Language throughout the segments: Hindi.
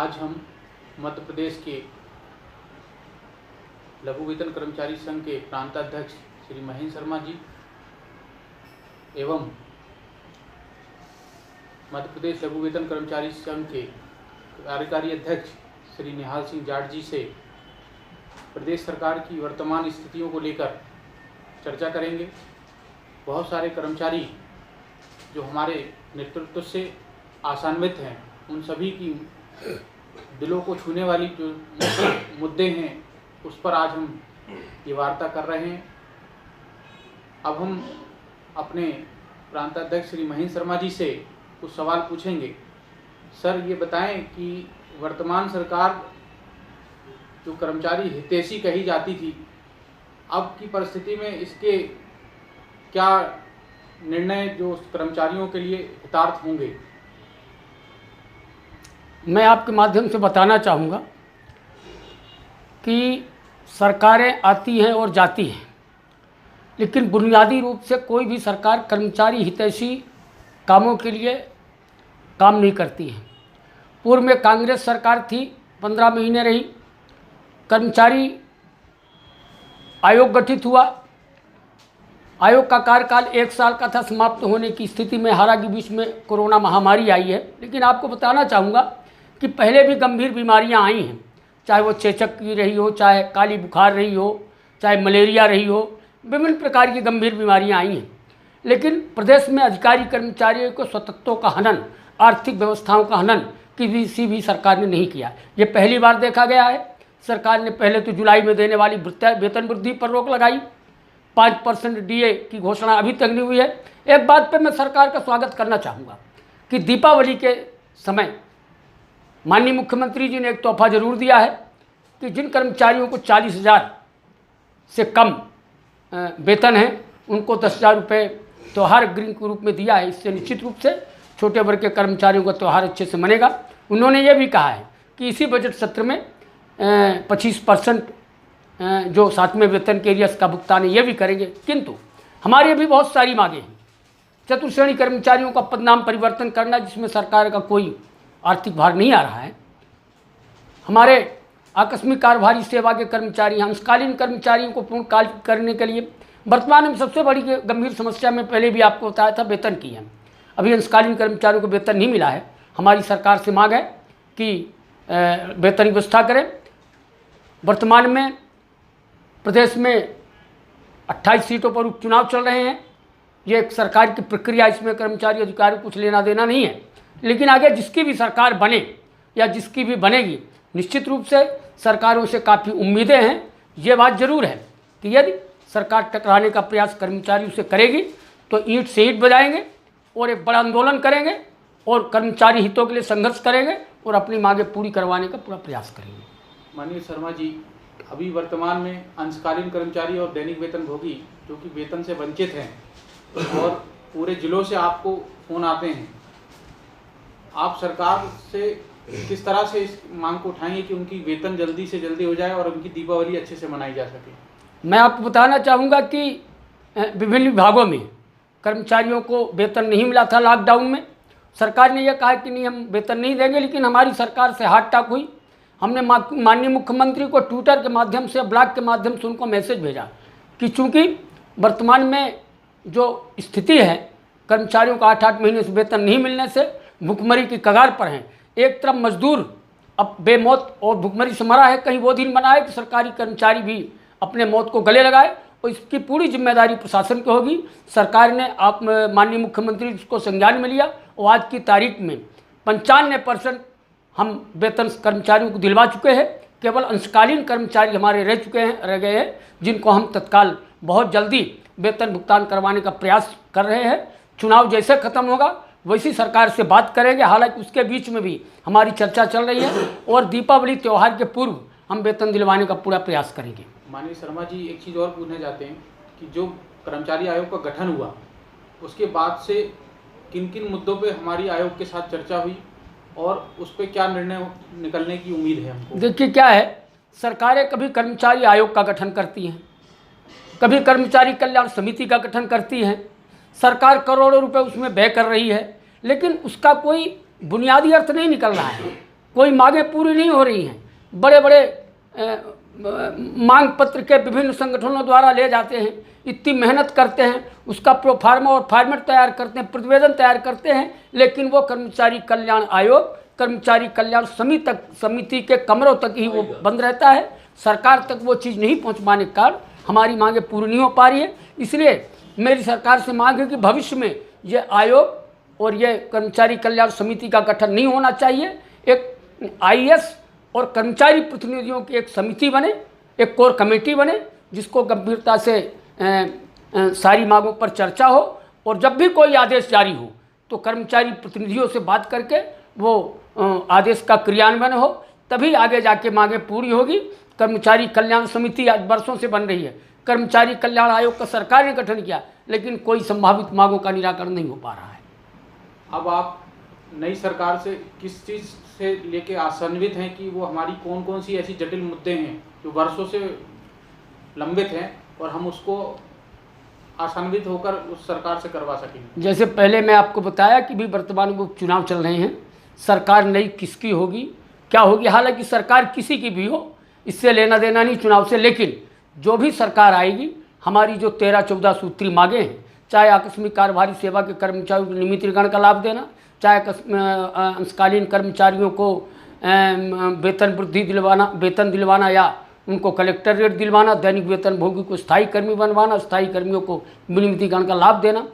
आज हम मध्य प्रदेश के लघु वेतन कर्मचारी संघ के प्रांताध्यक्ष श्री महेंद्र शर्मा जी एवं मध्य प्रदेश लघु वेतन कर्मचारी संघ के कार्यकारी अध्यक्ष श्री निहाल सिंह जाट जी से प्रदेश सरकार की वर्तमान स्थितियों को लेकर चर्चा करेंगे। बहुत सारे कर्मचारी जो हमारे नेतृत्व से आशान्वित हैं, उन सभी की दिलों को छूने वाली जो मुद्दे हैं उस पर आज हम ये वार्ता कर रहे हैं। अब हम अपने प्रांताध्यक्ष श्री महेंद्र शर्मा जी से कुछ सवाल पूछेंगे। सर, ये बताएं कि वर्तमान सरकार जो कर्मचारी हितैषी कही जाती थी, अब की परिस्थिति में इसके क्या निर्णय जो कर्मचारियों के लिए हितार्थ होंगे? मैं आपके माध्यम से बताना चाहूँगा कि सरकारें आती हैं और जाती हैं, लेकिन बुनियादी रूप से कोई भी सरकार कर्मचारी हितैषी कामों के लिए काम नहीं करती है। पूर्व में कांग्रेस सरकार थी, 15 महीने रही, कर्मचारी आयोग गठित हुआ। आयोग का कार्यकाल 1 साल का था, समाप्त होने की स्थिति में हालांकि बीच में कोरोना महामारी आई है। लेकिन आपको बताना चाहूँगा कि पहले भी गंभीर बीमारियां आई हैं, चाहे वो चेचक की रही हो, चाहे काली बुखार रही हो, चाहे मलेरिया रही हो, विभिन्न प्रकार की गंभीर बीमारियां आई हैं। लेकिन प्रदेश में अधिकारी कर्मचारियों को स्वतंत्रों का हनन, आर्थिक व्यवस्थाओं का हनन किसी भी सरकार ने नहीं किया। ये पहली बार देखा गया है। सरकार ने पहले तो जुलाई में देने वाली वेतन वृद्धि पर रोक लगाई, 5% DA की घोषणा अभी तक नहीं हुई है। एक बात पर मैं सरकार का स्वागत करना चाहूँगा कि दीपावली के समय माननीय मुख्यमंत्री जी ने एक तोहफा जरूर दिया है कि जिन कर्मचारियों को 40,000 से कम वेतन है उनको 10,000 रुपये त्यौहार अग्रिम के रूप में दिया है। इससे निश्चित रूप से छोटे वर्ग के कर्मचारियों का त्यौहार अच्छे से मनेगा। उन्होंने ये भी कहा है कि इसी बजट सत्र में 25% जो 7वें वेतन के एरियर्स का भुगतान है ये भी करेंगे। किंतु हमारी अभी बहुत सारी मांगें हैं। चतुर्श्रेणी कर्मचारियों का पदनाम परिवर्तन करना, जिसमें सरकार का कोई आर्थिक भार नहीं आ रहा है। हमारे आकस्मिक कार्यभारी सेवा के कर्मचारी, अंशकालीन कर्मचारियों को पूर्ण काल करने के लिए वर्तमान में सबसे बड़ी गंभीर समस्या में पहले भी आपको बताया था वेतन की है। अभी अंशकालीन कर्मचारियों को वेतन नहीं मिला है। हमारी सरकार से मांग है कि वेतन व्यवस्था करें। वर्तमान में प्रदेश में 28 सीटों पर उपचुनाव चल रहे हैं। ये एक सरकार की प्रक्रिया, इसमें कर्मचारी अधिकारी कुछ लेना देना नहीं है। लेकिन आगे जिसकी भी सरकार बने या जिसकी भी बनेगी, निश्चित रूप से सरकारों से काफ़ी उम्मीदें हैं। ये बात जरूर है कि यदि सरकार टकराने का प्रयास कर्मचारियों से करेगी तो ईंट से ईंट बजाएंगे और एक बड़ा आंदोलन करेंगे और कर्मचारी हितों के लिए संघर्ष करेंगे और अपनी मांगें पूरी करवाने का पूरा प्रयास करेंगे। माननीय शर्मा जी, अभी वर्तमान में अंशकालीन कर्मचारी और दैनिक वेतन भोगी जो कि वेतन से वंचित हैं और पूरे जिलों से आपको फ़ोन आते हैं, आप सरकार से किस तरह से इस मांग को उठाएंगे कि उनकी वेतन जल्दी से जल्दी हो जाए और उनकी दीपावली अच्छे से मनाई जा सके? मैं आपको बताना चाहूँगा कि विभिन्न विभागों में कर्मचारियों को वेतन नहीं मिला था। लॉकडाउन में सरकार ने यह कहा कि नहीं, हम वेतन नहीं देंगे, लेकिन हमारी सरकार से हाथ टाक हुई। हमने माननीय मुख्यमंत्री को ट्विटर के माध्यम से, ब्लॉग के माध्यम से उनको मैसेज भेजा कि चूँकि वर्तमान में जो स्थिति है, कर्मचारियों को 8-8 महीने से वेतन नहीं मिलने से भुखमरी की कगार पर हैं। एक तरफ मजदूर अब बेमौत और भुखमरी से मरा है, कहीं वो दिन बनाए कि सरकारी कर्मचारी भी अपने मौत को गले लगाए, और इसकी पूरी जिम्मेदारी प्रशासन की होगी। सरकार ने आप माननीय मुख्यमंत्री इसको संज्ञान में लिया और आज की तारीख में 95% हम वेतन कर्मचारियों को दिलवा चुके हैं। केवल अंशकालीन कर्मचारी हमारे रह गए हैं, जिनको हम तत्काल बहुत जल्दी वेतन भुगतान करवाने का प्रयास कर रहे हैं। चुनाव जैसे खत्म होगा वैसी सरकार से बात करेंगे। हालांकि उसके बीच में भी हमारी चर्चा चल रही है और दीपावली त्यौहार के पूर्व हम वेतन दिलवाने का पूरा प्रयास करेंगे। माननीय शर्मा जी, एक चीज़ और पूछना चाहते हैं कि जो कर्मचारी आयोग का गठन हुआ उसके बाद से किन किन मुद्दों पे हमारी आयोग के साथ चर्चा हुई और उस पर क्या निर्णय निकलने की उम्मीद है हमको? देखिए क्या है, सरकारें कभी कर्मचारी आयोग का गठन करती हैं, कभी कर्मचारी कल्याण समिति का गठन करती हैं। सरकार करोड़ों रुपए उसमें व्यय कर रही है, लेकिन उसका कोई बुनियादी अर्थ नहीं निकल रहा है। कोई मांगें पूरी नहीं हो रही हैं। बड़े बड़े मांग पत्र के विभिन्न संगठनों द्वारा ले जाते हैं, इतनी मेहनत करते हैं, उसका प्रोफार्मा और फॉर्मेट तैयार करते हैं, प्रतिवेदन तैयार करते हैं, लेकिन वो कर्मचारी कल्याण आयोग, कर्मचारी कल्याण समिति के कमरों तक ही वो बंद रहता है। सरकार तक वो चीज़ नहीं पहुँच पाने के कारण हमारी मांगें पूरी नहीं हो पा रही है। इसलिए मेरी सरकार से मांग है कि भविष्य में ये आयोग और ये कर्मचारी कल्याण समिति का गठन नहीं होना चाहिए। एक आईएएस और कर्मचारी प्रतिनिधियों की एक समिति बने, एक कोर कमेटी बने, जिसको गंभीरता से सारी मांगों पर चर्चा हो, और जब भी कोई आदेश जारी हो तो कर्मचारी प्रतिनिधियों से बात करके वो आदेश का क्रियान्वयन हो, तभी आगे जाके मांगें पूरी होगी। कर्मचारी कल्याण समिति आज वर्षों से बन रही है, कर्मचारी कल्याण आयोग का सरकार ने गठन किया, लेकिन कोई संभावित मांगों का निराकरण नहीं हो पा रहा है। अब आप नई सरकार से किस चीज़ से लेके आशान्वित हैं कि वो हमारी कौन कौन सी ऐसी जटिल मुद्दे हैं जो वर्षों से लंबित हैं और हम उसको आशान्वित होकर उस सरकार से करवा सकेंगे? जैसे पहले मैं आपको बताया कि भी वर्तमान में चुनाव चल रहे हैं, सरकार नई किसकी होगी, क्या होगी, हालांकि सरकार किसी की भी हो, इससे लेना देना नहीं चुनाव से, लेकिन जो भी सरकार आएगी, हमारी जो 13-14 सूत्री मांगे हैं, चाहे आकस्मिक कार्यभारी सेवा के कर्मचारियों को नियमितीकरण का लाभ देना, चाहे अंशकालीन कर्मचारियों को वेतन वृद्धि दिलवाना, वेतन दिलवाना या उनको कलेक्टर रेट दिलवाना, दैनिक वेतन भोगी को स्थायी कर्मी बनवाना, स्थायी कर्मियों को नियमितीकरण का लाभ देना,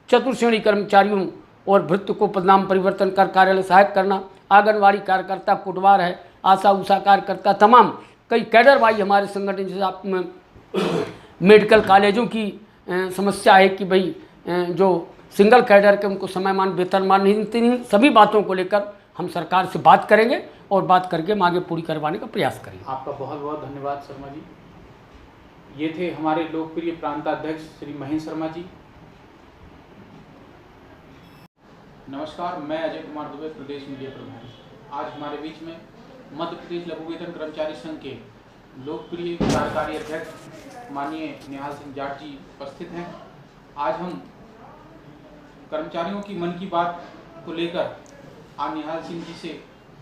चतुर्श्रेणी कर्मचारियों और भृत्य को पदनाम परिवर्तन कर कार्यालय सहायक करना, आंगनवाड़ी कार्यकर्ता, कुटवार है, आशा उषा कार्यकर्ता, तमाम कई कैडर भाई हमारे संगठन, जैसे आप मेडिकल कॉलेजों की समस्या है कि भाई जो सिंगल कैडर के उनको समयमान वेतनमान नहीं देते, सभी बातों को लेकर हम सरकार से बात करेंगे और बात करके मांगे पूरी करवाने का प्रयास करेंगे। आपका बहुत बहुत धन्यवाद शर्मा जी। ये थे हमारे लोकप्रिय प्रांताध्यक्ष श्री महेंद्र शर्मा जी। नमस्कार, मैं अजय कुमार दुबे, प्रदेश मीडिया प्रभारी। आज हमारे बीच में मध्य प्रदेश लघु वेतन कर्मचारी संघ के लोकप्रिय कार्यकारी अध्यक्ष माननीय निहाल सिंह जाट जी उपस्थित हैं। आज हम कर्मचारियों की मन की बात को लेकर आज निहाल सिंह जी से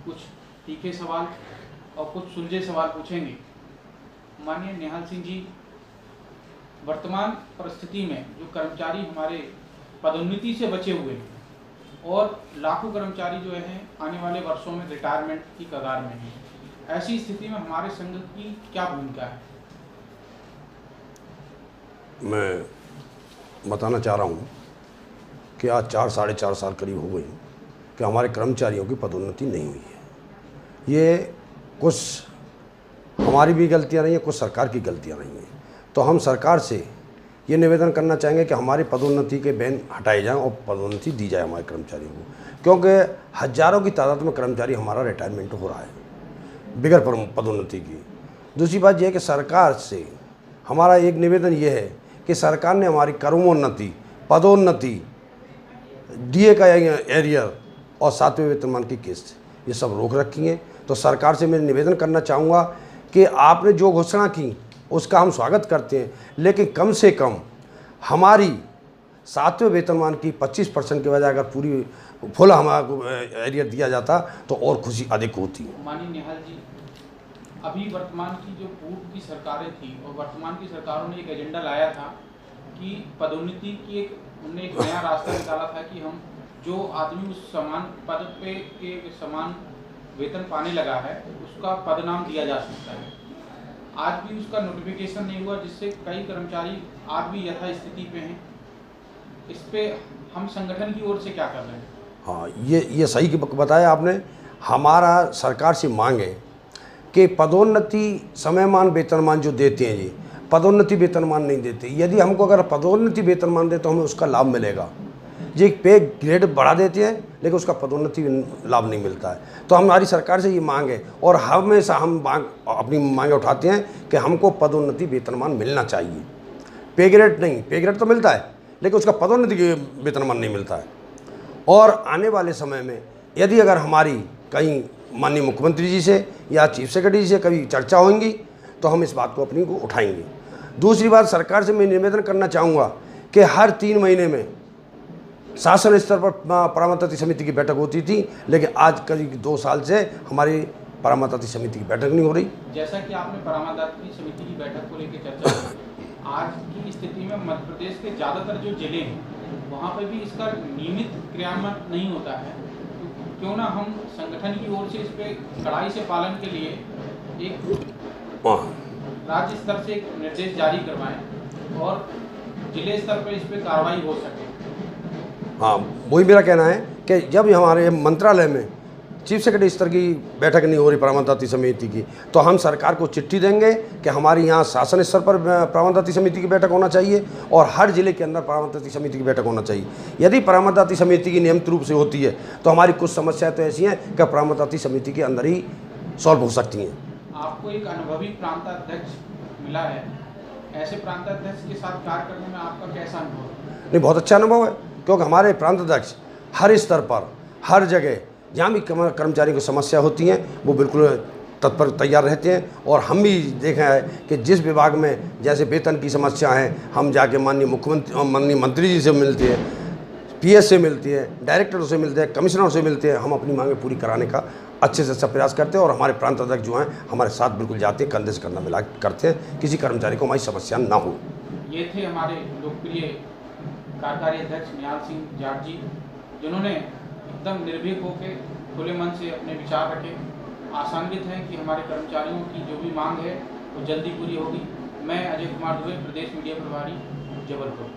कुछ तीखे सवाल और कुछ सुलझे सवाल पूछेंगे। माननीय निहाल सिंह जी, वर्तमान परिस्थिति में जो कर्मचारी हमारे पदोन्नति से बचे हुए हैं और लाखों कर्मचारी जो हैं आने वाले वर्षों में रिटायरमेंट की कगार में हैं, ऐसी स्थिति में हमारे संघ की क्या भूमिका है? मैं बताना चाह रहा हूँ कि आज 4-4.5 साल करीब हो गए कि हमारे कर्मचारियों की पदोन्नति नहीं हुई है। ये कुछ हमारी भी गलतियाँ नहीं है, कुछ सरकार की गलतियाँ नहीं हैं। तो हम सरकार से ये निवेदन करना चाहेंगे कि हमारी पदोन्नति के बैन हटाए जाएं और पदोन्नति दी जाए हमारे कर्मचारियों को, क्योंकि हज़ारों की तादाद में कर्मचारी हमारा रिटायरमेंट हो रहा है बगैर पदोन्नति की। दूसरी बात यह है कि सरकार से हमारा एक निवेदन ये है कि सरकार ने हमारी कर्मोन्नति, पदोन्नति, डीए का एरियर और 7वें वेतनमान की किस्त ये सब रोक रखी हैं। तो सरकार से मैं निवेदन करना चाहूँगा कि आपने जो घोषणा की उसका हम स्वागत करते हैं, लेकिन कम से कम हमारी 7वें वेतनमान की 25% के बजाय अगर पूरी फुल हमारा एरियर दिया जाता तो और खुशी अधिक होती। माननीय निहाल जी, अभी वर्तमान की जो पूर्व की सरकारें थी और वर्तमान की सरकारों ने एक एजेंडा लाया था कि पदोन्नति की उन्होंने एक नया रास्ता निकाला था कि हम जो आदमी उस समान पद पे के समान वेतन पाने लगा है उसका पदनाम दिया जा सकता है। आज भी उसका नोटिफिकेशन नहीं हुआ, जिससे कई कर्मचारी आज भी यथास्थिति पे हैं। इस पे हम संगठन की ओर से क्या कर रहे हैं? हाँ, ये सही बताया आपने। हमारा सरकार से मांग है कि पदोन्नति समयमान वेतनमान जो देते हैं जी, पदोन्नति वेतनमान नहीं देते। यदि हमको अगर पदोन्नति वेतनमान दे तो हमें उसका लाभ मिलेगा। जी पे ग्रेड बढ़ा देते हैं लेकिन उसका पदोन्नति लाभ नहीं मिलता है। तो हमारी सरकार से ये मांग है और हमेशा हम अपनी मांगें उठाते हैं कि हमको पदोन्नति वेतनमान मिलना चाहिए। पे ग्रेड नहीं, पे ग्रेड तो मिलता है लेकिन उसका पदोन्नति वेतनमान नहीं मिलता है। और आने वाले समय में यदि अगर हमारी कहीं माननीय मुख्यमंत्री जी से या चीफ सेक्रेटरी जी से कभी चर्चा होंगी तो हम इस बात को अपनी को उठाएंगे। दूसरी बात, सरकार से मैं निवेदन करना चाहूँगा कि हर 3 महीने में शासन स्तर पर परामर्श समिति की बैठक होती थी, लेकिन आज करीब 2 साल से हमारी परामर्श समिति की बैठक नहीं हो रही। जैसा कि आपने परामर्श समिति की बैठक को लेकर चर्चा की, आज की स्थिति में मध्य प्रदेश के ज़्यादातर जो जिले हैं वहाँ पर भी इसका नियमित क्रियान्वयन नहीं होता है, तो क्यों ना हम संगठन की ओर से इस पर कड़ाई से पालन के लिए एक राज्य स्तर से एक निर्देश जारी करवाएं और जिले स्तर पर इस पर कार्रवाई हो सके। हाँ, वही मेरा कहना है कि जब हमारे मंत्रालय में चीफ सेक्रेटरी स्तर की बैठक नहीं हो रही परामर्श समिति की, तो हम सरकार को चिट्ठी देंगे कि हमारी यहाँ शासन स्तर पर परामर्श समिति की बैठक होना चाहिए और हर जिले के अंदर परामर्श समिति की बैठक होना चाहिए। यदि परामर्श समिति की नियमित रूप से होती है तो हमारी कुछ समस्याएं तो ऐसी हैं कि परामर्श समिति के अंदर ही सॉल्व हो सकती हैं। आपको एक अनुभवी प्रांताध्यक्ष मिला है, ऐसे प्रांताध्यक्ष के साथ कार्य करने में आपका कैसा अनुभव है? नहीं, बहुत अच्छा अनुभव है, क्योंकि हमारे प्रांताध्यक्ष हर स्तर पर हर जगह जहाँ भी कर्मचारियों की समस्या होती हैं वो बिल्कुल तत्पर तैयार रहते हैं। और हम भी देखा है कि जिस विभाग में जैसे वेतन की समस्या है, हम जाके माननीय मंत्री जी से मिलते हैं, PS से मिलते हैं, डायरेक्टरों से मिलते हैं, कमिश्नरों से मिलते हैं, हम अपनी मांगें पूरी कराने का अच्छे से अच्छा प्रयास करते हैं। और हमारे प्रांताध्यक्ष जो हैं हमारे साथ बिल्कुल जाते हैं, कंधे से कंधा मिला करते हैं, किसी कर्मचारी को हमारी समस्या ना हो। ये थे हमारे लोकप्रिय कार्यकारी अध्यक्ष निहाल सिंह जाट जी, जिन्होंने एकदम निर्भीक होकर खुले मन से अपने विचार रखे। आशान्वित हैं कि हमारे कर्मचारियों की जो भी मांग है वो जल्दी पूरी होगी। मैं अजय कुमार दुबे, प्रदेश मीडिया प्रभारी, जबलपुर।